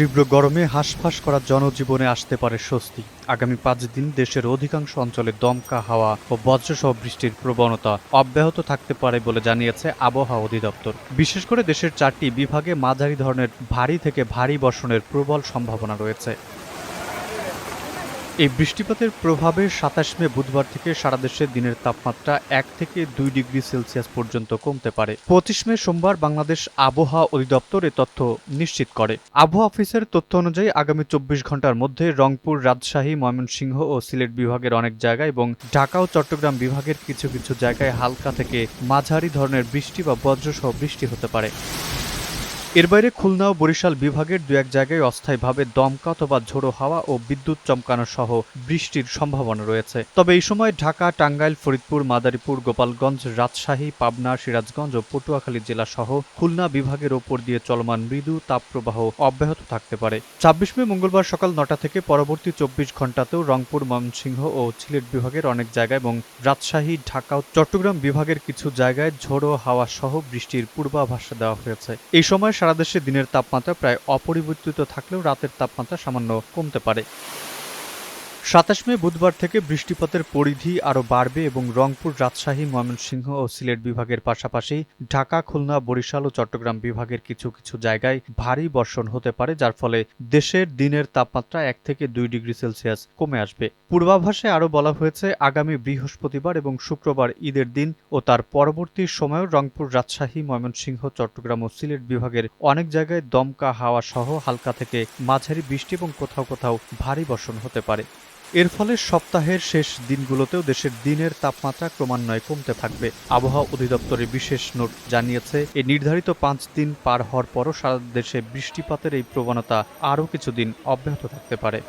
তীব্র গরমে হাঁসফাঁস করা জনজীবনে আসতে পারে স্বস্তি। আগামী ৫ দিন দেশের অধিকাংশ অঞ্চলে দমকা হাওয়া ও বজ্রসহ বৃষ্টির প্রবণতা অব্যাহত থাকতে পারে বলে জানিয়েছে আবহাওয়া অধিদপ্তর। বিশেষ করে দেশের ৪টি বিভাগে মাঝারি ধরনের ভারী থেকে ভারী বর্ষণের প্রবল সম্ভাবনা রয়েছে। এই বৃষ্টিপাতের প্রভাবে ২৭ মে বুধবার থেকে সারা দেশে দিনের তাপমাত্রা ১ থেকে ২ ডিগ্রি সেলসিয়াস পর্যন্ত কমতে পারে। ২৫ মে সোমবার বাংলাদেশ আবহাওয়া অধিদপ্তর এ তথ্য নিশ্চিত করে। আবহাওয়া অফিসের তথ্য অনুযায়ী আগামী ২৪ ঘন্টার মধ্যে রংপুর, রাজশাহী, ময়মনসিংহ ও সিলেট বিভাগের অনেক জায়গায় এবং ঢাকা ও চট্টগ্রাম বিভাগের কিছু কিছু জায়গায় হালকা থেকে মাঝারি ধরনের বৃষ্টি বা বজ্রসহ বৃষ্টি হতে পারে। এর বাইরে খুলনা ও বরিশাল বিভাগের দু এক জায়গায় অস্থায়ীভাবে দমকা অথবা ঝোড়ো হাওয়া ও বিদ্যুৎ চমকানো সহ বৃষ্টির সম্ভাবনা রয়েছে। তবে এই সময় ঢাকা, টাঙ্গাইল, ফরিদপুর, মাদারীপুর, গোপালগঞ্জ, রাজশাহী, পাবনা, সিরাজগঞ্জ ও পটুয়াখালী জেলা সহ খুলনা বিভাগের ওপর দিয়ে চলমান মৃদু তাপপ্রবাহ অব্যাহত থাকতে পারে। ২৬ মে মঙ্গলবার সকাল ৯টা থেকে পরবর্তী ২৪ ঘন্টাতেও রংপুর, ময়মনসিংহ ও সিলেট বিভাগের অনেক জায়গায় এবং রাজশাহী, ঢাকা ও চট্টগ্রাম বিভাগের কিছু জায়গায় ঝোড়ো হাওয়া সহ বৃষ্টির পূর্বাভাস দেওয়া হয়েছে। এই সময় সারা দেশে দিনের তাপমাত্রা প্রায় অপরিবর্তিত থাকলেও রাতের তাপমাত্রা সামান্য কমতে পারে। ২৭ মে বুধবার থেকে বৃষ্টিপাতের পরিধি আরও বাড়বে এবং রংপুর, রাজশাহী, ময়মনসিংহ ও সিলেট বিভাগের পাশাপাশি ঢাকা, খুলনা, বরিশাল ও চট্টগ্রাম বিভাগের কিছু কিছু জায়গায় ভারী বর্ষণ হতে পারে, যার ফলে দেশের দিনের তাপমাত্রা ১ থেকে ২ ডিগ্রি সেলসিয়াস কমে আসবে। পূর্বাভাসে আরও বলা হয়েছে, আগামী বৃহস্পতিবার এবং শুক্রবার ঈদের দিন ও তার পরবর্তী সময়েও রংপুর, রাজশাহী, ময়মনসিংহ, চট্টগ্রাম ও সিলেট বিভাগের অনেক জায়গায় দমকা হাওয়া সহ হালকা থেকে মাঝারি বৃষ্টি এবং কোথাও কোথাও ভারী বর্ষণ হতে পারে। এর ফলে সপ্তাহের শেষ দিনগুলোতেও দেশের দিনের তাপমাত্রা ক্রমান্বয়ে কমতে থাকবে। আবহাওয়া অধিদপ্তরের বিশেষ নোট জানিয়েছে, এই নির্ধারিত ৫ দিন পার হওয়ার পরও সারা দেশে বৃষ্টিপাতের এই প্রবণতা আরও কিছুদিন অব্যাহত থাকতে পারে।